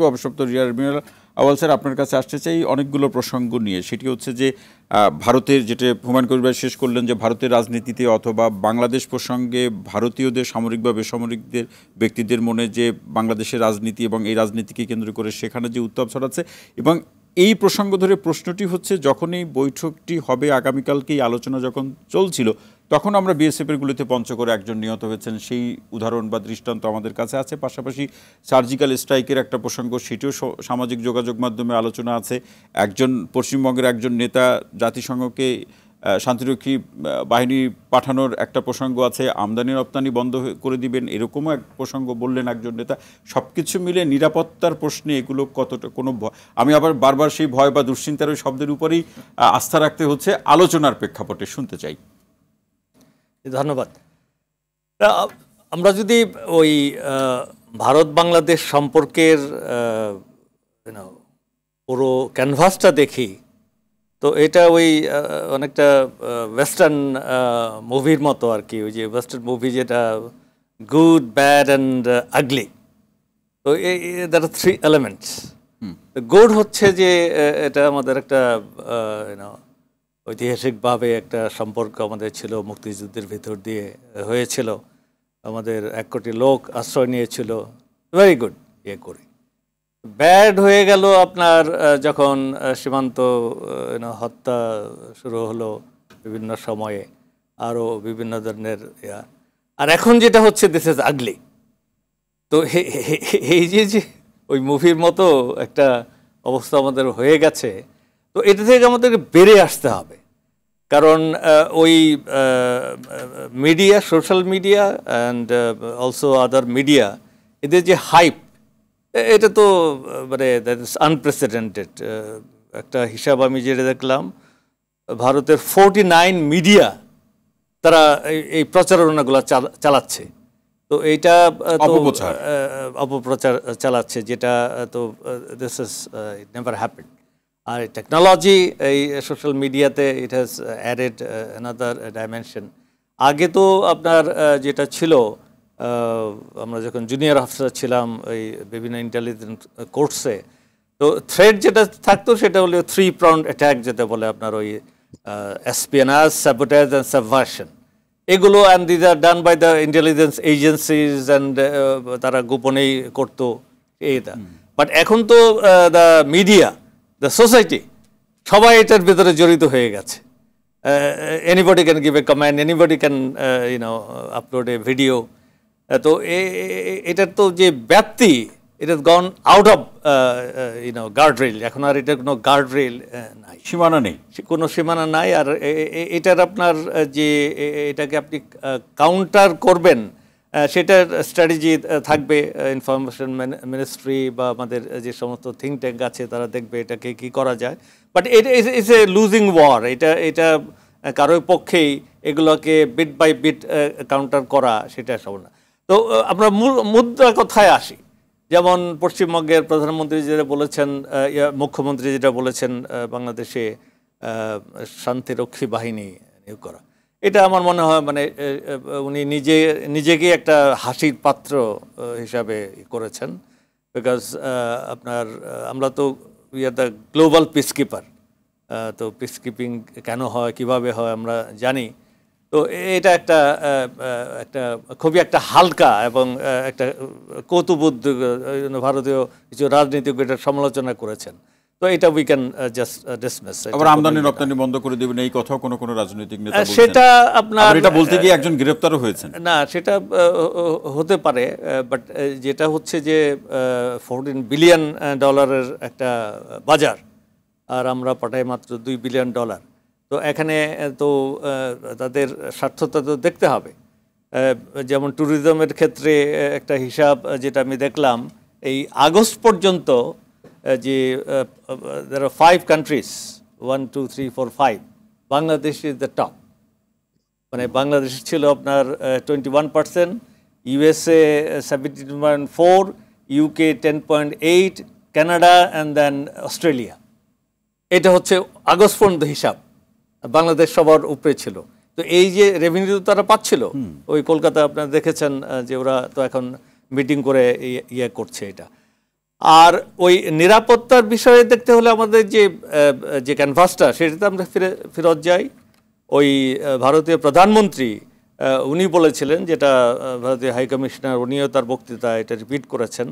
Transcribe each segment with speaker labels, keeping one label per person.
Speaker 1: অবসপ্ত রিয়ার মিনাল আওয়াল স্যার আপনার কাছে আসতে চাই অনেকগুলো প্রসঙ্গ নিয়ে। সেটি হচ্ছে যে ভারতের, যেটা হুমায়ুন কবির ভাই শেষ করলেন, যে ভারতের রাজনীতিতে অথবা বাংলাদেশ প্রসঙ্গে ভারতীয়দের সামরিক বা বেসামরিকদের ব্যক্তিদের মনে যে বাংলাদেশের রাজনীতি এবং এই রাজনীতিকে কেন্দ্র করে সেখানে যে উত্তাপ ছড়াচ্ছে, এবং এই প্রসঙ্গ ধরে প্রশ্নটি হচ্ছে যখন এই বৈঠকটি হবে আগামীকালকে এই আলোচনা যখন চলছিল তখন আমরা বিএসএফের গুলিতে পঞ্চগড়ে একজন নিহত হয়েছেন সেই উদাহরণ বা দৃষ্টান্ত আমাদের কাছে আছে। পাশাপাশি সার্জিক্যাল স্ট্রাইকের একটা প্রসঙ্গ, সেটিও সামাজিক যোগাযোগ মাধ্যমে আলোচনা আছে। একজন পশ্চিমবঙ্গের একজন নেতা জাতিসংঘকে শান্তিরক্ষী বাহিনী পাঠানোর একটা প্রসঙ্গ আছে, আমদানি রপ্তানি বন্ধ করে দিবেন এরকমও এক প্রসঙ্গ বললেন একজন নেতা। সব কিছু মিলে নিরাপত্তার প্রশ্নে এগুলো কতটা কোনো আমি আবার বারবার সেই ভয় বা দুশ্চিন্তার ওই শব্দের উপরেই আস্থা রাখতে হচ্ছে আলোচনার প্রেক্ষাপটে শুনতে চাই।
Speaker 2: ধন্যবাদ। আমরা যদি ওই ভারত বাংলাদেশ সম্পর্কের পুরো ক্যানভাসটা দেখি তো এটা ওই অনেকটা ওয়েস্টার্ন মুভির মতো আর কি। ওই যে ওয়েস্টার্ন মুভি যেটা গুড ব্যাড অ্যান্ড আগলি, তো that are three elements. Good হচ্ছে যে এটা আমাদের একটা ঐতিহাসিকভাবে একটা সম্পর্ক আমাদের ছিল, মুক্তিযুদ্ধের ভিতর দিয়ে হয়েছিল, আমাদের 1 কোটি লোক আশ্রয় নিয়েছিল, ভেরি গুড। ইয়ে করি ব্যাড হয়ে গেল আপনার যখন সীমান্ত হত্যা শুরু হলো বিভিন্ন সময়ে, আরও বিভিন্ন ধরনের আর এখন যেটা হচ্ছে দিস ইজ আগলি। তো এই যে ওই মুভির মতো একটা অবস্থা আমাদের হয়ে গেছে, তো এটা থেকে আমাদেরকে বেরিয়ে আসতে হবে। কারণ ওই media, social media and also other media, এদের যে হাইপ, এটা তো মানে দ্যাট ইজ আনপ্রেসিডেন্টেড একটা হিসাব। আমি যেটা দেখলাম ভারতের 49 মিডিয়া তারা এই প্রচারণাগুলো চালাচ্ছে। তো এইটা অপপ্রচার চালাচ্ছে, যেটা তো this is it never happened. আর টেকনোলজি এই সোশ্যাল মিডিয়াতে it has added another dimension. আগে তো আপনার যেটা ছিল, আমরা যখন জুনিয়র অফিসার ছিলাম ওই বিভিন্ন ইন্টেলিজেন্স কোর্সে, তো থ্রেড যেটা থাকতো সেটা হলো 3-pronged অ্যাটাক, যেটা বলে আপনার ওই এসপিওনেজ, স্যাবোটেজ অ্যান্ড সাবভার্সন। এগুলো and these are done by the intelligence agencies and তারা গোপনেই করতো এইটা। বাট এখন তো দ্য মিডিয়া, দ্য সোসাইটি, সবাই এটার ভিতরে জড়িত হয়ে গেছে। Anybody can give a comment, anybody can upload a video. তো এটার তো যে ব্যাপ্তি, it has gone out of guardrail. এখন আর এটার কোনো গার্ড রেল নাই,
Speaker 1: সীমানা নেই,
Speaker 2: কোনো সীমানা নাই। আর এটার আপনার যে এটাকে আপনি কাউন্টার করবেন সেটার স্ট্র্যাটেজি থাকবে। ইনফরমেশন মিনিস্ট্রি বা আমাদের যে সমস্ত থিঙ্ক ট্যাঙ্ক আছে তারা দেখবে এটাকে কি করা যায়। বাট এটা ইজ এ লুজিং ওয়ার। এটা কারোর পক্ষেই এগুলোকে বিট বাই বিট কাউন্টার করা সেটা সব না। তো আমরা মুদ্রা কথায় আসি। যেমন পশ্চিমবঙ্গের প্রধানমন্ত্রী যেটা বলেছেন, মুখ্যমন্ত্রী যেটা বলেছেন, বাংলাদেশে শান্তিরক্ষী বাহিনী নিয়োগ করা, এটা আমার মনে হয় মানে উনি নিজেকে একটা হাসির পাত্র হিসাবে করেছেন। বিকজ আপনার আমরা তো we are the global piece keeper. তো পিস কিপিং কেন হয়, কিভাবে হয় আমরা জানি। তো এটা একটা খুবই একটা হালকা এবং একটা কৌতুবোধ ভারতীয় কিছু রাজনীতিক এটার সমালোচনা করেছেন। তো এটা উই ক্যান জাস্ট ডিসমিস।
Speaker 1: আবার আমদানি রপ্তানি বন্ধ করে দেবেন এই কথাও কোনো রাজনৈতিক নেতা বলছেন।
Speaker 2: সেটা আপনার
Speaker 1: এটা বলতে গিয়ে একজন গ্রেফতারও হয়েছেন।
Speaker 2: না, সেটা হতে পারে, বাট যেটা হচ্ছে যে $14 বিলিয়ন একটা বাজার, আর আমরা পাঠাই মাত্র $2 বিলিয়ন। তো এখানে তো তাদের স্বার্থতা তো দেখতে হবে। যেমন ট্যুরিজমের ক্ষেত্রে একটা হিসাব যেটা আমি দেখলাম, এই আগস্ট পর্যন্ত যে there are 5 countries, 1, 2, 3, 4, 5, Bangladesh is the top. মানে বাংলাদেশ ছিল আপনার 21%, USA 17.4, UK 10.8, Canada and then Australia. এটা হচ্ছে আগস্ট পর্যন্ত হিসাব। বাংলাদেশ সবার উপরে ছিল। তো এই যে রেভিনিউ তারা পাচ্ছিল, ওই কলকাতা আপনারা দেখেছেন যে ওরা তো এখন মিটিং করে ইয়ে করছে এটা। আর ওই নিরাপত্তার বিষয়ে দেখতে হলে আমাদের যে ক্যানভাসটা সেটাতে আমরা ফেরত যাই। ওই ভারতীয় প্রধানমন্ত্রী উনি বলেছিলেন, যেটা ভারতীয় হাই কমিশনার উনিও তার বক্তৃতায় এটা রিপিট করেছেন,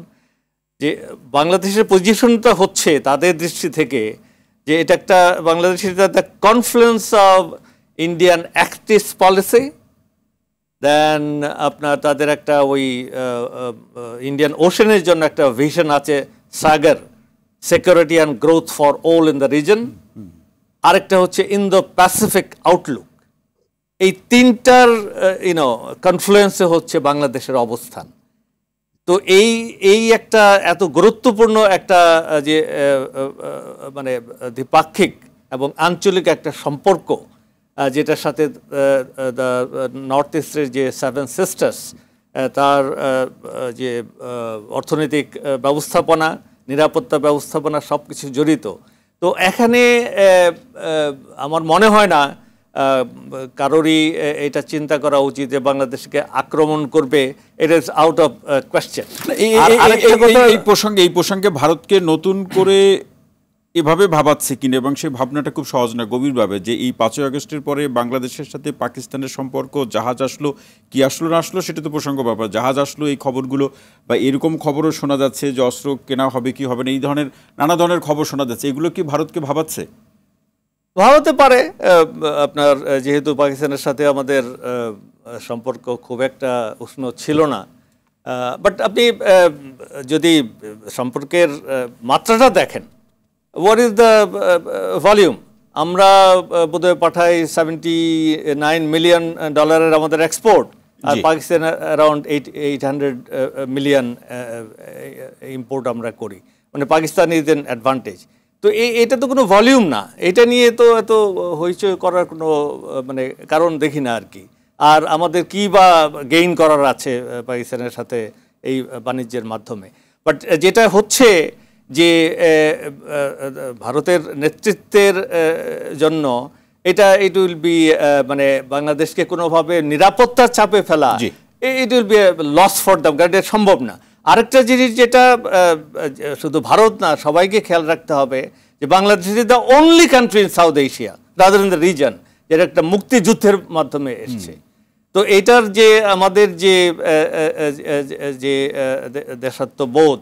Speaker 2: যে বাংলাদেশের পজিশনটা হচ্ছে তাদের দৃষ্টি থেকে যে এটা একটা বাংলাদেশের the confluence of Indian act east policy, then আপনার তাদের একটা ওই ইন্ডিয়ান ওশনের জন্য একটা ভিশন আছে, SAGAR security and growth for all in the region, আরেকটা হচ্ছে ইন্দো প্যাসিফিক আউটলুক। এই তিনটার কনফ্লুয়েন্সে হচ্ছে বাংলাদেশের অবস্থান। তো এই একটা এত গুরুত্বপূর্ণ একটা যে মানে দ্বিপাক্ষিক এবং আঞ্চলিক একটা সম্পর্ক, যেটার সাথে নর্থ ইস্টের যে 7 সিস্টার্স তার যে অর্থনৈতিক ব্যবস্থাপনা, নিরাপত্তা ব্যবস্থাপনা সব কিছু জড়িত। তো এখানে আমার মনে হয় না কারোরই এটা চিন্তা করা উচিত যে বাংলাদেশকে আক্রমণ করবে। It is out of question.
Speaker 1: এই প্রসঙ্গে ভারতকে নতুন করে এভাবে ভাবাচ্ছে কিনা, এবং সেই ভাবনাটা খুব সহজ না, গভীরভাবে, যে এই 5ই আগস্টের পরে বাংলাদেশের সাথে পাকিস্তানের সম্পর্ক, জাহাজ আসলো কি আসলো না আসলো সেটা তো প্রসঙ্গ ব্যাপার, জাহাজ আসলো এই খবরগুলো, বা এরকম খবরও শোনা যাচ্ছে যে অস্ত্র কেনা হবে কি হবে না, এই ধরনের নানা ধরনের খবর শোনা যাচ্ছে। এগুলো কি ভারতকে ভাবাচ্ছে?
Speaker 2: ভাবাতে পারে। আপনার যেহেতু পাকিস্তানের সাথে আমাদের সম্পর্ক খুব একটা উষ্ণ ছিল না, বাট আপনি যদি সম্পর্কের মাত্রাটা দেখেন, হোয়াট ইজ দ্য ভলিউম, আমরা বোধহয় পাঠাই $79 মিলিয়ন আমাদের এক্সপোর্ট, আর পাকিস্তান অ্যারাউন্ড 800 মিলিয়ন ইম্পোর্ট আমরা করি, মানে পাকিস্তান ইজ এন অ্যাডভান্টেজ। তো এটা তো কোনো ভলিউম না, এটা নিয়ে তো এত হইচই করার কোনো মানে কারণ দেখি না আর কি। আর আমাদের কি বা গেইন করার আছে পাকিস্তানের সাথে এই বাণিজ্যের মাধ্যমে? বাট যেটা হচ্ছে যে ভারতের নেতৃত্বের জন্য ইট উইল বি মানে বাংলাদেশকে কোনোভাবে নিরাপত্তার চাপে ফেলা, it will be loss for them, কারণ এটা সম্ভব না। আরেকটা জিনিস যেটা শুধু ভারত না, সবাইকে খেয়াল রাখতে হবে যে Bangladesh is the only country in south Asia rather than the reason যেটা একটা মুক্তিযুদ্ধের মাধ্যমে এসছে। তো এটার যে আমাদের যে দেশাত্মবোধ,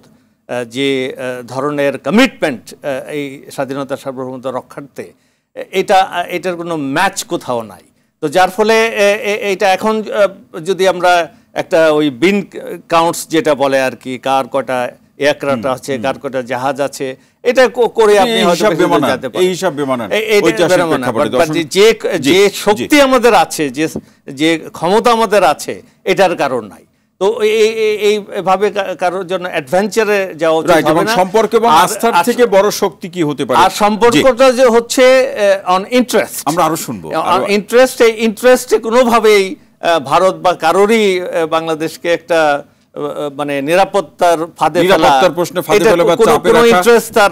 Speaker 2: যে ধরনের কমিটমেন্ট এই স্বাধীনতা সার্বভৌমত্ব রক্ষার্থে, এটার কোনো ম্যাচ কোথাও নাই। তো যার ফলে এইটা এখন যদি আমরা একটা ওই বিন কাউন্টস যেটা বলে আর কি, কার কটা এয়ারক্রাফট আছে, কার কটা জাহাজ আছে, এটা করে আপনি যে শক্তি আমাদের আছে, যে ক্ষমতা আমাদের আছে, এটার কারণ নাই। তো এইভাবে কারোর জন্য অ্যাডভেঞ্চারে যাওয়া উচিত হবে না।
Speaker 1: সম্পর্ক এবং আস্থার থেকে বড় শক্তি কি হতে পারে?
Speaker 2: আর সম্পর্কটা যে হচ্ছে অন ইন্টারেস্ট,
Speaker 1: আমরা আরো শুনবো
Speaker 2: ইন্টারেস্ট। এই ইন্টারেস্টে কোনোভাবেই ভারত বা কারোরই বাংলাদেশকে একটা মানে নিরাপত্তার ফাঁদে ফেলা,
Speaker 1: নিরাপত্তার প্রশ্নে ফাঁদে ফেলা বা চাপে রাখা,
Speaker 2: ইন্টারেস্ট তার